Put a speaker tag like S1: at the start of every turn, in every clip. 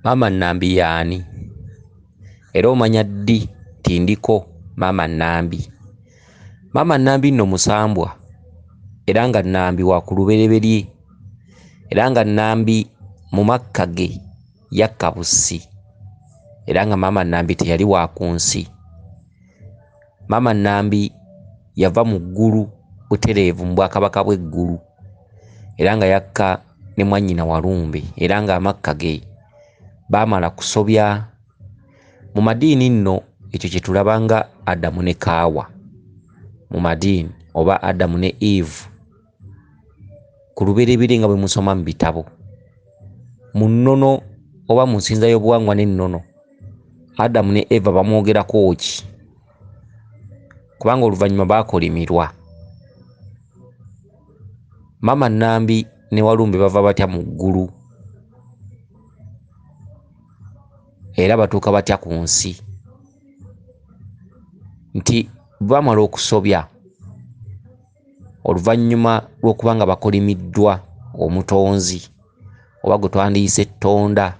S1: Maama Nambi yaani? Era omanya ddi tindiko Maama Nambi? Maama Nambi nno musambwa, era nga Nambi wa ku lubereberye, era nga Nambi mu makka ge yakka bussi, era nga Maama Nambi teyali wa ku nsi. Maama Nambi yava mu ggulu butereevu mu bwakabaka bw'eggulu, era nga yakka ne mwannyina Walumbe, era nga amakka ge baamala kusobya. Mu madiini nno ekyo kye tulaba nga Adamu ne Kaawa mu madiini, oba Adamu ne Eve ku lubereberye nga bwe musoma mu bitabo. Mu nnono oba mu nsinza y'obuwangwa n'ennono, Adamu ne Eva bamwogerako ki? Kubanga oluvannyuma baakolimirwa. Maama Nambi ne Walumbe bava batya mu ggulu era batuuka batya ku nsi? Nti bamala okusobya oluvannyuma lw'okuba nga bakolimiddwa omutonzi, oba gwe twandiyise Ttonda,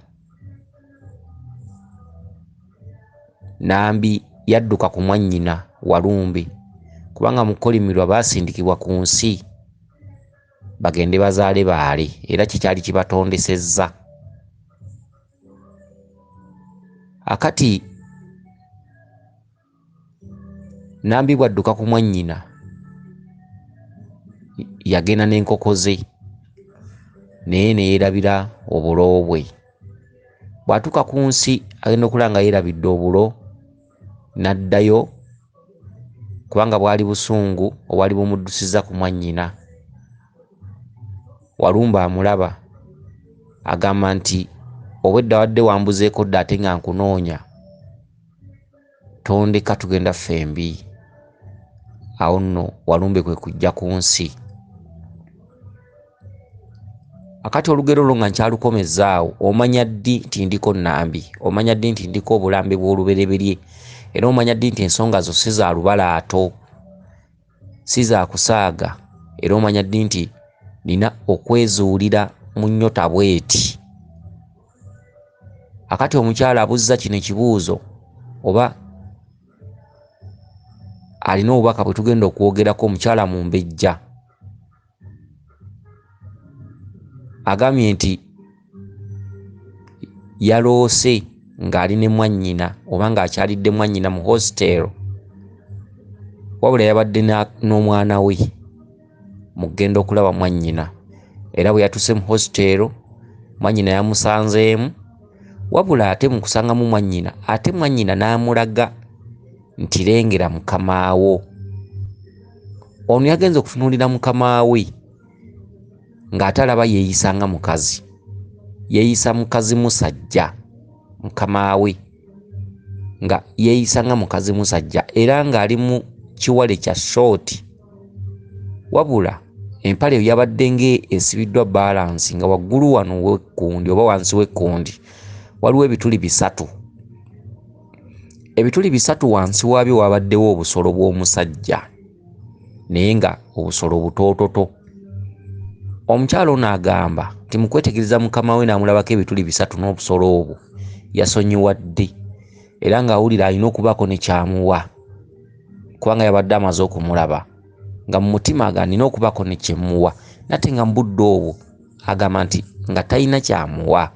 S1: Nambi yadduka ku mwannyina Walumbe, kubanga mu kukolimirwa baasindikibwa ku nsi bagende bazaale baale, era kikyali kibatondesezza. Akati Nambi bw'adduka ku mwannyina yagenda n'enkoko ze, naye ne yeerabira obulo bwe. Bw'atuuka ku nsi agenda okulaba nga yeerabidde obulo, n'addayo kubanga bwali busungu obwali bumuddusizza ku mwannyina. Walumbe amulaba agamba nti obwedda wadde wambuzeeko dda ate nga nkunoonya, tondeka tugenda ffembi. Awo nno Walumbe kwe kujja ku nsi. Akati olugero olwo nga nkyalukomezzaawo, omanya ddi nti ndiko Nambi? Omanya ddi nti ndiko obulambe bw'olubereberye? Era omanya ddi nti ensonga zo si za lubalaato, si za kusaaga? Era omanya ddi nti nina okwezuulira mu nnyota bw'eti? Akati omukyala abuzza kino ekibuuzo, oba alina obubaka bwe tugenda okwogerako, omukyala Mumbejja agambye nti yaloose ng'ali ne mwannyina oba ng'akyalidde mwannyina mu hostel, wabula yabadde n'omwana we mu kugenda okulaba mwannyina, era bwe yatuuse mu hostel mwannyina yamusanzeemu, wabula ate mu kusangamu mwannyina, ate mwannyina n'amulaga nti lengera mukama wo. Ono yagenze okutunuulira mukama we ng'ate alaba yeeyisa nga mukazi, yeeyisa mukazi musajja. Mukama we nga yeeyisa nga mukazi musajja, era ng'ali mu kiwale kya short, wabula empale yabadde ng'esibiddwa balansi, nga waggulu wano w'ekkundi oba wansi w'ekkundi waliwo ebituli bisatu. Ebituli bisatu wansi waabyo wabaddewo obusolo bw'omusajja, naye nga obusolo butoototo. Omukyala ono agamba nti mu kwetegereza mukama we n'amulabako ebituli bisatu n'obusolo obwo, yasonyiwa ddi, era ng'awulira alina okubaako ne kyamuwa, kubanga yabadde amaze okumulaba, nga mu mutima aga nina okubaako ne kyemuwa, nate nga mu budde obwo agamba nti nga talina kyamuwa.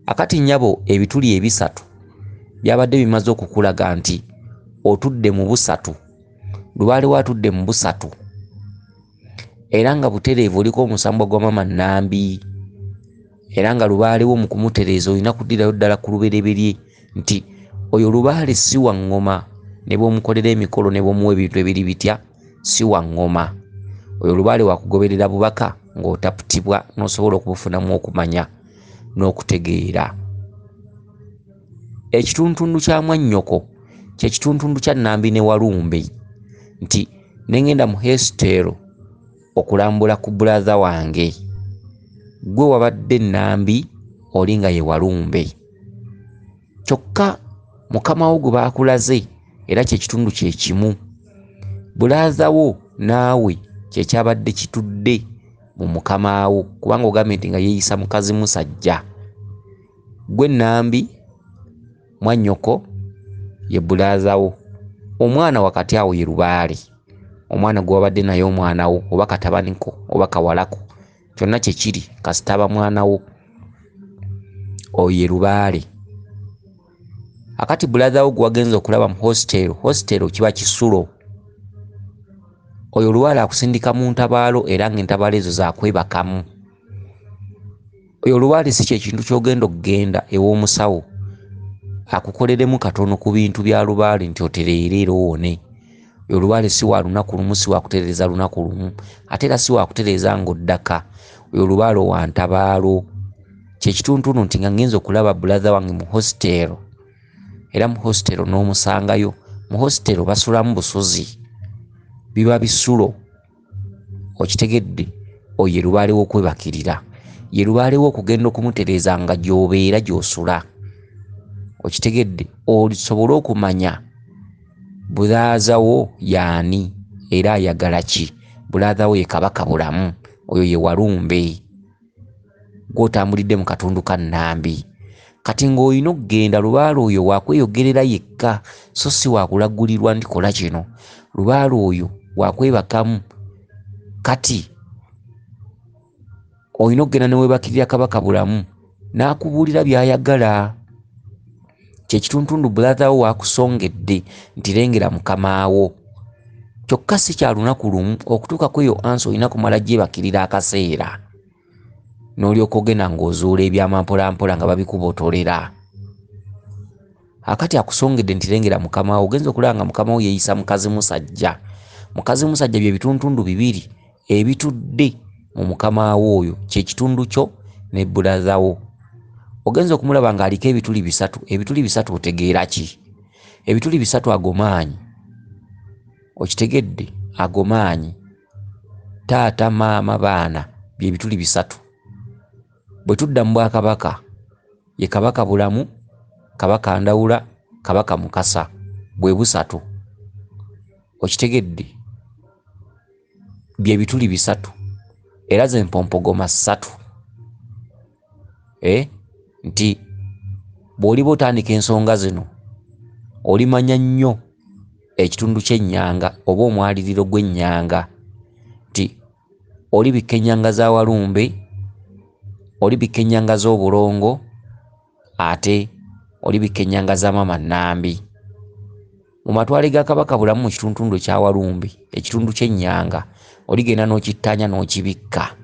S1: Akati nnyabo ebituli ebisatu byabadde bimaze okukulaga nti otudde mu busatu, lubaale watudde mu busatu, era nga butereevu oliko omusambwa gwa Maama Nambi, era nga lubaale wo mu kumutereeza olina kuddirayo ddala ku lubereberye nti oyo lubaale si wa ngoma, ne bw'omukolera emikolo ne bw'omuwa ebintu ebiri bitya, si wa ngoma. Oyo lubaale wakugoberera bubaka ng'otaputibwa n'osobola okubufunamu okumanya n'okutegeera. Ekituntundu kya mwannyoko kye kituntundu kya Nambi ne Walumbe, nti nengenda mu hostel okulambula ku brother wange, gwe wabadde Nambi oli nga ye Walumbe, kyokka mukama wo gwe baakulaze era kye kitundu kye kimu. Brother wo naawe kye kyabadde kitudde mu mukama wo kubanga ogambye nti nga yeeyisa mukazi musajja. Gwe Nambi mwannyoko ye bulaaza wo. Omwana wakati awo ye lubaale. Omwana gwe wabadde naye omwana wo oba katabaniko oba kawalako kyonna kye kiri kasitaba mwana wo oyo ye lubaale. Akati bulaaza wo gwe wagenza okulaba mu hositero kiba kisulo. Oyo olubaale akusindika mu ntabaalo era ng'entabaalo ezo zakwebakamu. Oyo olubaale si kyekintu ky'ogenda ew'omusawo akukoleremu katono ku bintu bya lubaale nti otereera owone. Oyo olubaale si wa lunaku lumu, si wakutereeza lunaku lumu, ate era si wakutereeza ng'oddaka. Oyo olubaale wa ntabaalo. Kyekituntunu nti nga ngenza okulaba bulaaza wange mu hositero, era mu hositero n'omusangayo. Mu hositero basulamu busozi, biba bisulo. Okitegedde? Oyo ye lubaale w'okwebakirira, ye lubaale w'okugenda okumutereeza nga gy'obeera gy'osula. Okitegedde? Olisobole okumanya bulaaza wo yaani era ayagala ki. Bulaaza wo ye Kabaka Bulamu, oyo ye Walumbe gw'otambulidde mu katundu ka Nambi. Kati ng'olina okugenda lubaale oyo wakweyogerera yekka so si wakulagulirwa nti kola kino. Lubaale oyo wakwebakamu. Kati olina okugenda ne weebakirira Kabaka Bulamu n'akubuulira by'ayagala. Kyekitundu bulaaza wo wakusongedde nti lengera mukama wo. Kyokka si kya lunaku lumu, okutuuka ku eyo ansi olina kumala gyebakirira akaseera n'olyoka ogenda ng'ozuula ebyamampolampola nga babikubotolera. Akati akusongedde nti lengera mukama wo, ogenza okulaba nga mukama wo yeeyisa mukazi musajja. Mukazi musajja bye bitundu bibiri ebitudde mu mukama wo oyo, kyekitundu kyo ne bulaaza wo. Ogenza okumulaba ng'aliko ebituli bisatu. Ebituli bisatu otegeera ki? Ebituli bisatu agomaanyi. Okitegedde? Agomaanyi. Taata, maama, baana bye bituli bisatu. Bwe tudda mu Bwakabaka ye Kabaka Bulamu, Kabaka Ndawula, Kabaka Mukasa, bwe busatu. Okitegedde? Bye bituli bisatu era ze mpompogoma ssatu. Nti bw'oliba otandika ensonga zino olimanya nnyo ekitundu ky'ennyanga oba omwaliriro gw'ennyanga, nti olibikka ennyanga za Walumbe, olibikka ennyanga z'Obulongo, ate olibikka ennyanga za Maama Nambi. Mu matwale ga Kabaka Bulamu mu kitundu kya Walumbe, ekitundu ky'ennyanga oligenda n'okittaanya n'okibikka.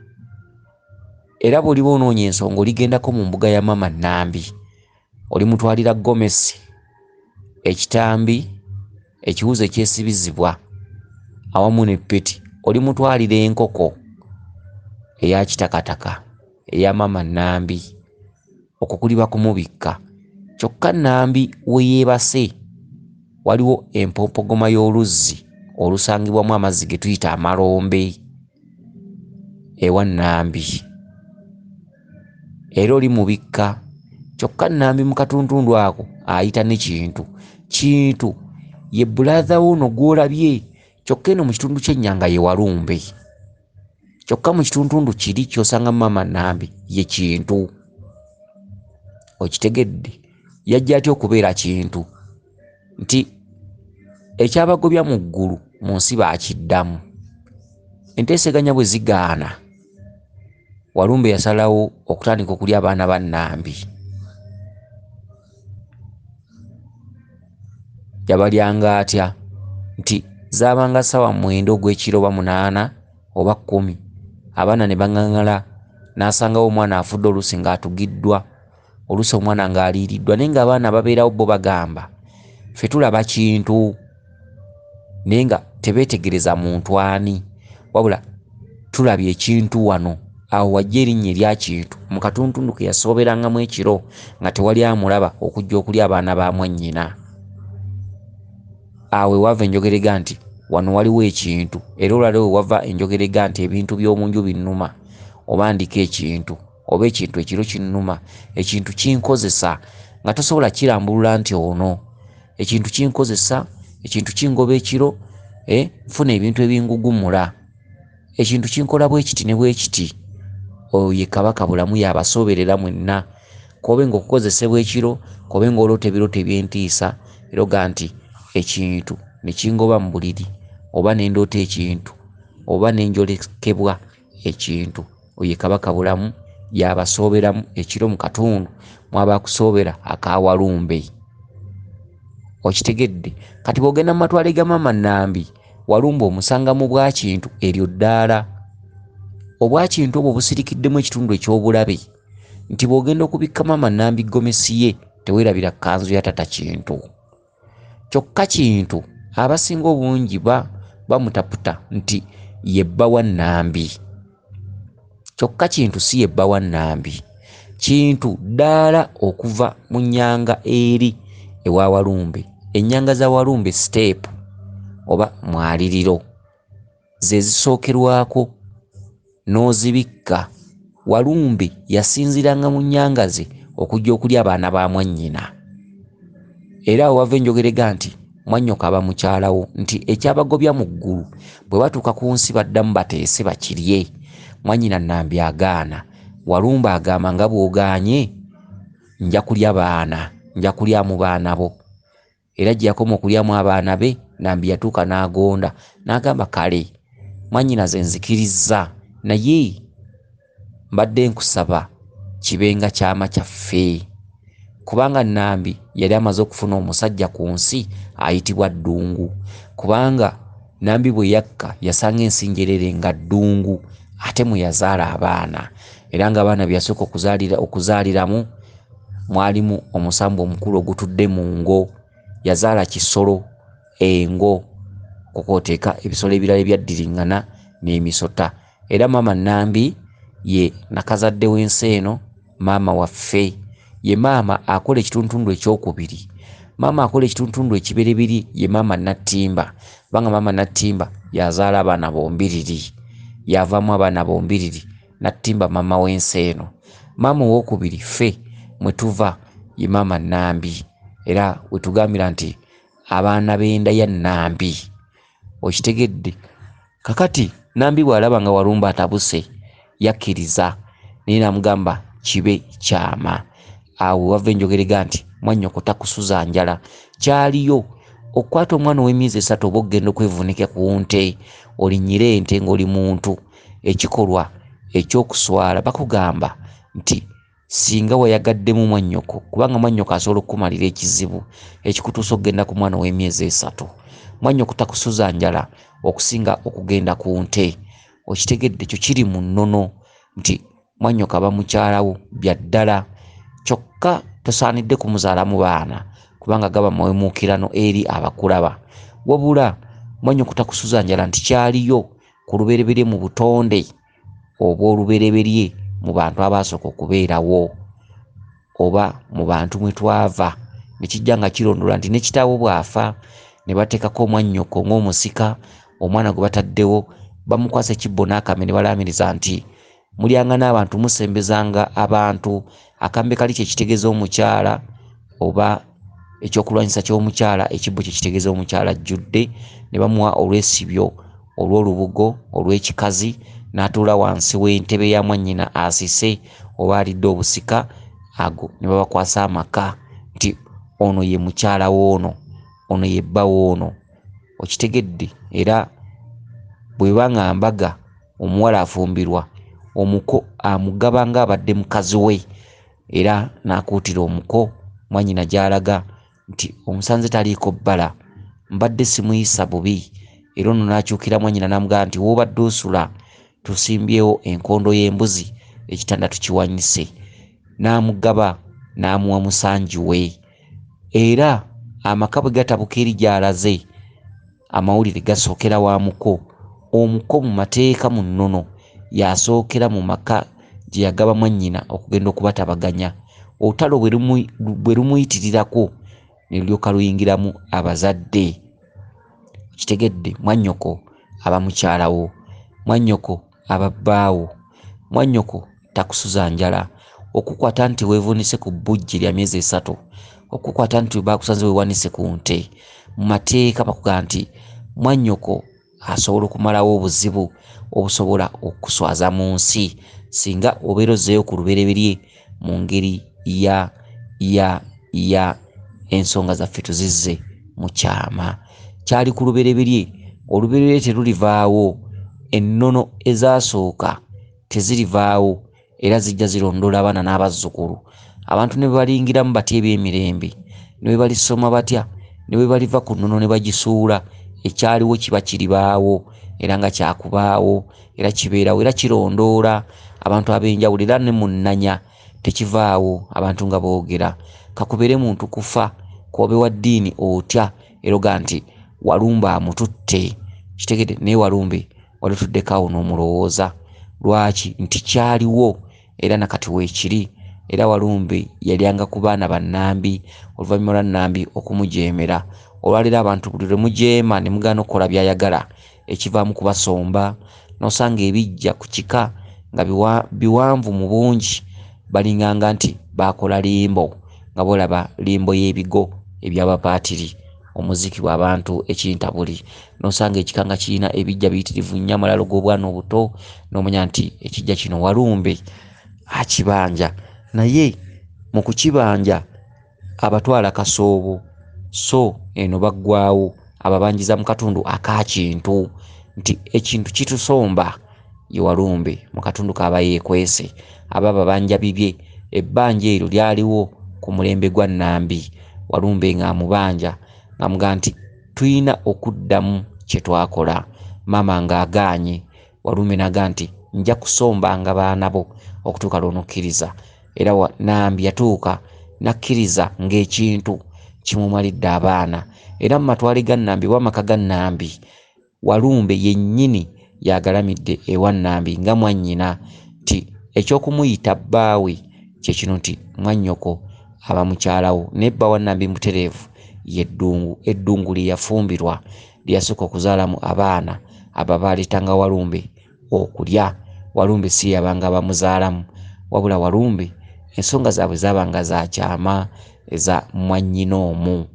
S1: Era bw'oliba onoonya ensonga oligendako mu mbuga ya Maama Nambi, olimutwalira gomesi, ekitambi, ekiwuzi ekyesibizibwa awamu n'eppeti. Olimutwalira enkoko eya kitakataka eya Maama Nambi. Okwo kuliba kumubikka. Kyokka Nambi we yeebase waliwo empompogoma y'oluzzi olusangibwamu amazzi ge tuyita amalombe ewa Nambi. Era oli mubikka. Kyokka Nambi mu katuntundu ako ayita ne kintu ye bulaaza wo ono gw'olabye. Kyokka eno mu kitundu ky'ennyanga ye Walumbe. Kyokka mu kitundu kiri ky'osanga Maama Nambi ye kintu. Okitegedde? Yajja atya okubeera kintu? Nti ekyabagobya mu ggulu mu nsi baakiddamu. Enteeseganya bwe zigaana, Walumbe yasalawo okutandika okulya abaana ba Nambi. Yabalyanga atya? Nti zaabanga ssaawa 9 ogw'ekiro oba 8 oba 10, abaana ne baŋŋaŋala, n'asangawo omwana afudde oluusi ng'atugiddwa, oluusi omwana ng'aliiriddwa, naye ng'abaana babeerawo bo bagamba ffe tulaba kintu, naye nga tebeetegereza muntu ani, wabula tulabye ekintu wano. Awo wajja erinnya erya kintu mu katuntundu ke yasooberangamu ekiro nga tewali amulaba okujja okulya abaana ba mwannyina. Awo ewava enjogerega nti wano waliwo ekintu, era olwali wava enjogerega nti ebintu by'omu nju binnuma, oba ndika ekintu oba ekintu ekiro kinnuma, ekintu kinkozesa nga tosobola kirambulula nti ono, ekintu kinkozesa, ekintu kingoba ekiro, nfuna ebintu ebingugumula. ekintu kinkola bwe kiti ne bwe kiti, oyo ye kabaka bulamu yabasoberera mwenna, kobe ng'okukozesebwa ekiro, kobe ng'oloota ebirooto eby'entiisa, eroga nti ekintu ne kingoba mu buliri, oba ne ndoota ekintu, oba ne njolekebwa ekintu, oyo ye kabaka bulamu yabasooberamu ekiro mu katundu mwaba kusoobera akawalumbe. Okitegedde? Kati bw'ogenda mu matwale ga Maama Nambi, walumbe omusanga mu bwakintu eryo ddaala. Obwakintu obwo busirikiddemu ekitundu eky'obulabe nti bw'ogenda okubikka Maama Nambi gomesi ye teweerabira kkanzu ya tata Kintu. Kyokka Kintu abasinga obungi bamutaputa nti ye bba wa Nambi. Kyokka Kintu si ye bba wa Nambi. Kintu ddaala okuva mu nnyanga eri ewa Walumbe. Ennyanga za Walumbe step oba mwaliriro ze zisookerwako n'ozibikka. Walumbe yasinziranga mu nnyanga ze okujja okulya abaana ba mwannyina. Era awo wava enjogerega nti mwannyoko aba mukyalawo, nti ekyabagobya mu ggulu bwe batuuka ku nsi baddamu bateese bakirye. Mwannyina Nambi agaana. Walumbe agamba nga bw'ogaanye nja kulya baana, nja kulyamu baana bo. Era gye yakoma okulyamu abaana be, Nambi yatuuka n'agonda n'agamba kale mwannyina ze nzikirizza, naye mbadde nkusaba kibenga kyama kyaffe. Kubanga Nambi yali amaze okufuna omusajja ku nsi ayitibwa Ddungu. Kubanga Nambi bwe yakka yasanga ensinjerere nga Ddungu ate mwe yazaala abaana. Era nga abaana bye yasooka okuzaaliramu mwalimu omusambu omukulu ogutudde mu ngo. Yazaala Kisolo, engo, okwoteeka ebisolo ebirala ebyaddiriŋŋana n'emisota. Era Maama Nambi ye nakazadde w'ensi eno, maama waffe. Ye maama akola ekituntundu ekyokubiri. Maama akola ekituntundu ekiberibiri ye Maama Nattimba. Kubanga Maama Nattimba yazaala abaana bombiriri, yavaamu abaana bombiriri. Nattimba maama w'ensi eno. Maama owokubiri ffe mwe tuva ye Maama Nambi. Era wetugambira nti abaana b'enda ya Nambi. Okitegedde? Kakati Nambi bw'alaba nga Walumbe atabuse yakkiriza naye namugamba kibe kyama. Awo wava enjogerega nti mwannyoko takusuza njala. Kyaliyo okukwata omwana ow'emyezi 3 oba okugenda okwevuunika ku nte olinnyire ente ng'oli muntu. Ekikolwa ekyokuswala bakugamba nti singa wayagaddemu mwannyoko, kubanga mwannyoko asobola okukumalira ekizibu ekikutuusa okugenda ku mwana ow'emyezi 3. Mwannyoko takusuza njala okusinga okugenda ku nte. Okitegedde? Kyo kiri mu nnono nti mwannyoko aba mukyalawo bya ddala. Kyokka tosaanidde kumuzaalamu baana kubanga gaba mawemuukirano eri abakulaba. Wabula mwannyoko takusuza njala nti kyaliyo ku lubereberye mu butonde obw'olubereberye mu bantu abaasooka okubeerawo oba mu bantu mwe twava, ne kijja nga kirondola nti ne kitaawo bw'afa ne bateekako omwannyoko ng'omusika, omwana gwe bataddewo bamukwasa ekibbo n'akambe ne balaamiriza nti mulyanga n'abantu musembezanga abantu. Akambe kali kye kitegeeza omukyala oba ekyokulwanyisa ky'omukyala, ekibbo kye kitegeeza omukyala ajjudde. Ne bamuwa olwesibyo olw'olubugo olw'ekikazi n'atuula wansi w'entebe ya mwannyina asise oba alidde obusika ago, ne babakwasa amaka nti ono ye mukyala w'ono, ono ye bba w'ono. Okitegedde? Era bw'eba nga mbaga omuwala afumbirwa, omuko amugaba nga abadde mukazi we. Era n'akuutira omuko mwannyina gy'alaga nti omusanze taliiko bbala, mbadde simuyisa bubi. Era ono n'akyukira mwannyina n'amugamba nti w'obadde osula tusimbyewo enkondo y'embuzi, ekitanda tukiwanyise. N'amugaba n'amuwa musanji we. Era amaka bwe gatabuka eri gy'alaze, amawulire gasookera wa muko. Omuko mu mateeka mu nnono yasookera mu maka gye yagaba mwannyina okugenda okubatabaganya. Olutalo bwe lumuyitirirako ne lulyoka luyingiramu abazadde. Kitegedde? Mwannyoko aba mukyalawo, mwannyoko aba bbaawo. Mwannyoko takusuza njala. Okukwata nti weevuunise ku bbujje lya myezi 3, okukwata nti baakusanze weewanise ku nte, mu mateeka bakugamba nti mwannyoko asobola okumalawo obuzibu obusobola okuswaza mu nsi singa obeerozeeyo ku lubereberye mu ngeri ya ensonga zaffe tuzizze mu kyama. Kyali ku lubereberye, olubereberye terulivaawo, ennono ezaasooka tezirivaawo era zijja zirondoola abaana n'abazzukulu. Abantu ne balingiramu batya eby'emirembe, ne bwe balisoma batya, ne bwe baliva ku nnono ne bagisuula, ekyaliwo kiba kiribaawo era nga kyakubaawo era kibeerawo era kirondoola abantu ab'enjawulo era ne munnanya tekivaawo abantu nga boogera. Kakubere muntu kufa kwobe wa ddiini otya era oga nti Walumbe amututte, kitegedde naye Walumbe wali tuddekaawo n'omulowooza. Lwaki? Nti kyaliwo era nakati weekiri. Era Walumbe yalyanga ku baana ba Nambi oluvannyuma lwa Nambi okumujeemera. Olwaleero abantu buli lwe mujeema ne mugaana okukola by'ayagala, ekivaamu kubasomba n'osanga ebijja ku kika nga biwanvu mu bungi, balinganga nti baakola limbo, nga bolaba limbo y'ebigo eby'abapaatiri omuzikibwa abantu ekintabuli, n'osanga ekika nga kirina ebijja biyitirivu nnyo amalalo g'obwana obuto, n'omanya nti ekijja kino Walumbe akibanja. Naye mu kukibanja abatwala kasoobo, so eno baggwaawo ababanjiza mu katundu akakintu, nti ekintu kitusomba ye Walumbe mu katundu k'aba yeekwese, aba babanja bibye. Ebbanja eryo lyaliwo ku mulembe gwa Nambi, Walumbe ng'amubanja ng'amugaa nti tulina okuddamu kye twakola. Maama ng'agaanye, Walumbe n'agaa nti nja kusombanga baana bo okutuuka lw'onokkiriza. Era Nambi yatuuka n'akkiriza ng'ekintu kimumalidde abaana. Era mu matwale ga Nambi w'amaka ga Nambi, Walumbe yennyini yagalamidde ewa Nambi nga mwannyina, nti ekyokumuyita bbaawe kye kino nti mwannyoko aba mukyalawo. Naye bba wa Nambi mutereevu y'eddungu. Eddungu lye yafumbirwa lye yasooka okuzaalamu abaana abo baaleetanga Walumbe okulya. Walumbe si yabanga bamuzaalamu, wabula Walumbe ensonga zaabwe zaabanga za kyama eza mwannyina omu.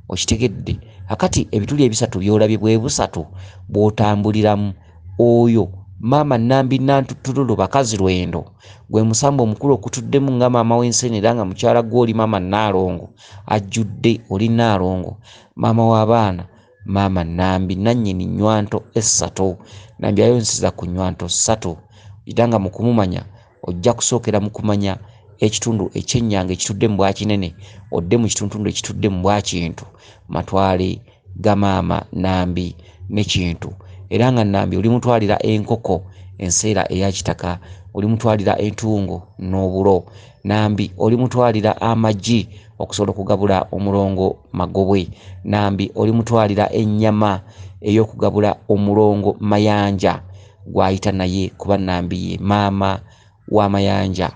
S1: Okitegedde? Akati ebituli ebisatu by'olabye bwe busatu bw'otambuliramu, oyo Maama Nambi Nantutululu bakazi lwendo gwe musamba omukulu okutuddemu nga maama w'ensenene era nga mukyala gw'oli Maama Naalongo ajjudde oli Naalongo, maama w'abaana Maama Nambi nannyini nnywanto essatu. Nambi ayonsiza ku nnywanto ssatu era nga mu kumumanya ojja kusookera mu kumanya ekitundu ekyennyanga ekitudde mu bwakinene, odde mu kitundu ekitudde mu bwakintu, matwale ga Maama Nambi ne kintu. Era nga Nambi oli mutwalira enkoko enseera eya kitaka, oli mutwalira entungo n'obulo. Nambi oli mutwalira amagi okusobola okugabula omulongo Magobwe. Nambi oli mutwalira ennyama ey'okugabula omulongo Mayanja gw'ayita naye kuba Nambi ye maama wa Mayanja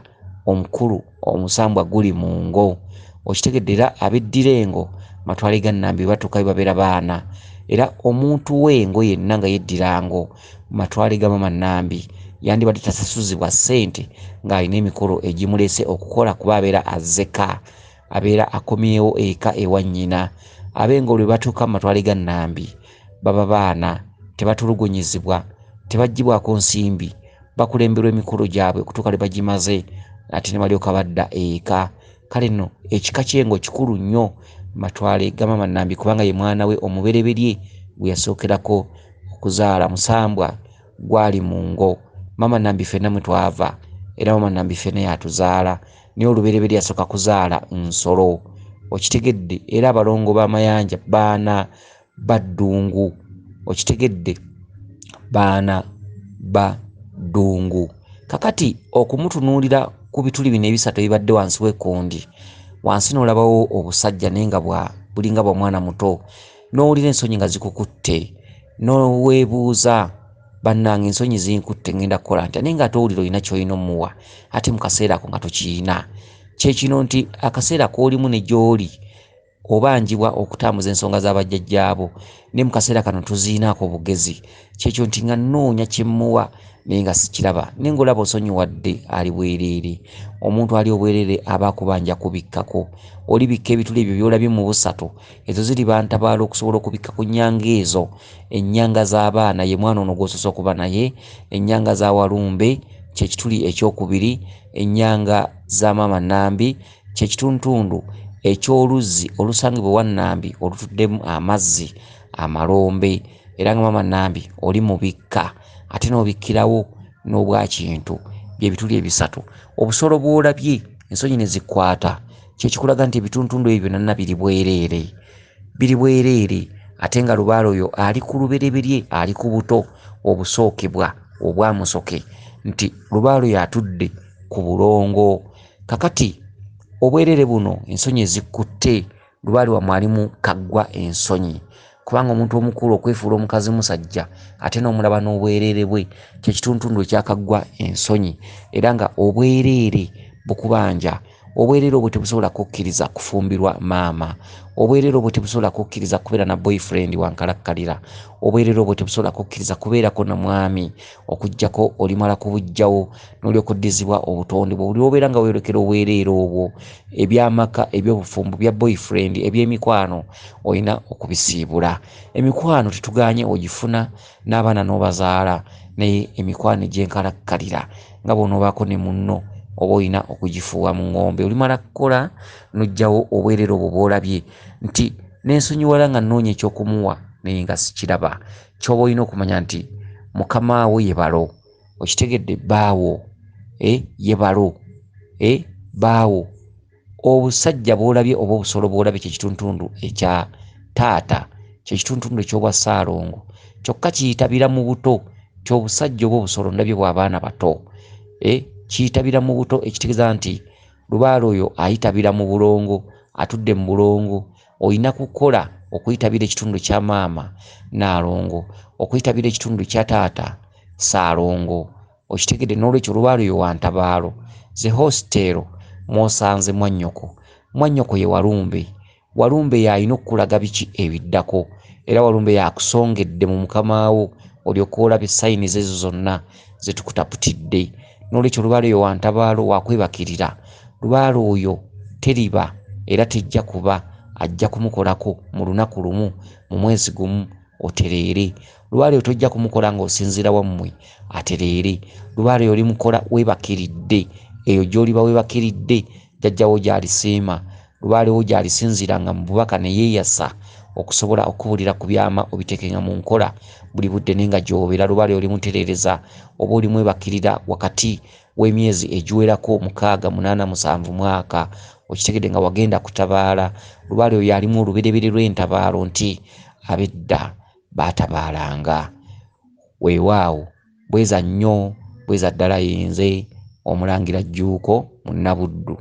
S1: omukulu, omusambwa guli mu ngo. Okitegedde? Era ab'eddirengo matwale ga Nambi batuuka babeera baana. Era omuntu w'engo yenna nga yeddirango matwale ga Maama Nambi yandibadde tasasuzibwa ssente ng'alina emikolo egimuleese okukola kuba abeera azzeka, abeera akomyewo eka ewa nnyina. Ab'engo lwe batuuka mu matwale ga Nambi baba baana, tebatulugunyizibwa, tebaggyibwako nsimbi, bakulemberwa emikolo gyabwe okutuuka lwe bagimaze ate ne balyoka badda eka. Kale nno ekika ky'engo kikulu nnyo matwale ga Maama Nambi kubanga ye mwana we omubereberye gwe yasookerako okuzaala musambwa gwali mu ngo. Maama Nambi ffenna mwe twava era Maama Nambi ffenna yatuzaala, naye olubereberye yasooka kuzaala nsolo. Okitegedde? Era abalongo b'amayanja baana baddungu. Okitegedde? Baana ba ddungu. Kakati okumutunuulira ku bituli bino ebisatu ebibadde wansi w'ekkundi, wansi n'olabawo obusajja naye nga bulinga bwa mwana muto, n'owulira ensonyi nga zikukutte, n'oweebuuza bannange ensonyi zinkutte ngenda kukola ntya, naye nga towulira olina ky'olina omuwa ate mu kaseera ako nga tokiyina. Kye kino nti akaseera k'olimu ne gy'oli obanjibwa okutambuza ensonga z'abajjajjaabo, ne mu kaseera kano tuziinaako bugezi. Kyekyo nti nga nnoonya kye mmuwa naye nga sikiraba nengolaba osonyiwadde ali bwereere. Omuntu ali obwereere aba akubanja kubikkako. Olibikka ebituli ebyo byolabye mu busatu, ezo ziri bantabaala okusobola okubikka ku nnyanga ezo. Ennyanga z'abaana ye mwana ono gw'osoose okuba naye, ennyanga za Walumbe kyekituli ekyokubiri, ennyanga za Maama Nambi kyekituntundu eky'oluzzi olusangibwa wa Nambi olutuddemu amazzi amalombe, era nga Maama Nambi oli mubikka ate n'obikkirawo n'obwakintu, bye bituli ebisatu. Obusolo bw'olabye ensonyi ne zikwata kyekikulaga nti ebituntundu ebyo byonna biri bwereere, ate nga lubaale oyo ali ku lubereberye, ali ku buto obusookebwa obwamusoke, nti lubaale oyo atudde ku bulongo. Kakati obwereere buno ensonyi ezikutte, lubaale wamwe alimu kaggwa ensonyi, kubanga omuntu omukulu okwefuula omukazi musajja ate n'omulaba n'obwereere bwe kyekituntundu ekyakaggwa ensonyi, era nga obwereere bukubanja. Obwereere obwo tebusobola kukkiriza kufumbirwa maama. Obwereere obwo tebusobola kukkiriza kubeera na boyfriend wankalakkalira. Obwereere obwo tebusobola kukkiriza kubeerako na mwami okuggyako olimala kubujjawo n'olyoka oddizibwa obutonde bwo. Buli obeera nga weerekera obwereere obwo, ebyamaka, eby'obufumbo, bya boyfriend, eby'emikwano olina okubisiibula. Emikwano tetuganye ogifuna n'abaana n'obazaala, naye emikwano egy'enkalakkalira nga bw'onoobaako ne munno oba olina okugifuuwa mu ngombe. Olimala kukola n'oggyawo obwereere obwo bw'olabye nti n'ensonyiwala nga nnoonya eky'okumuwa naye nga sikiraba. Ky'oba olina okumanya nti mukama we ye balo, okitegedde? Baawo ye balo, baawo. Obusajja bw'olabye oba obusolo bw'olabye kyekituntundu ekya taata, kyekituntundu eky'obwa Ssaalongo, kyokka kiyitabira mu buto. Ky'obusajja oba obusolo ndabye bw'abaana bato, kiyitabira mu buto, ekitegeeza nti lubaale oyo ayitabira mu bulongo, atudde mu bulongo. Olina kukola okuyitabira ekitundu kya maama Naalongo, okuyitabira ekitundu kya taata Ssaalongo, okitegedde? N'olwekyo lubaale oyo wantabaalo. Ze hositeero mwosanze mwannyoko ye Walumbe. Walumbe y'alina okukulaga biki ebiddako, era Walumbe yakusongedde mu mukama wo olyoka olaba sayini ezo zonna ze tukutaputidde. N'olwekyo lubaale oyo wantabaalo, wakwebakirira. Lubaale oyo teriba era tejja kuba, ajja kumukolako mu lunaku lumu, mu mwezi gumu otereere. Lubaale oyo tojja kumukola ng'osinziira wammwe atereere. Lubaale oyo olimukola weebakiridde, eyo gy'oliba weebakiridde jjajjawo gy'alisiima. Lubaale wo gy'alisinziiranga mu bubaka ne yeeyasa okusobola okubulira ku byama obiteekenga mu nkola buli budde, naye nga gy'obeera lubaale olimutereereza oba olimwebakirira wakati w'emyezi egiwerako 6, 8, 7 mwaka. Okitegedde nga wagenda kutabaala. Lubaale oyo alimu olubereberye lw'entabaalo nti ab'edda baatabaalanga. Weewaawo, bweza nnyo, bweza ddala yenze Omulangira Jjuuko, Munnabuddu.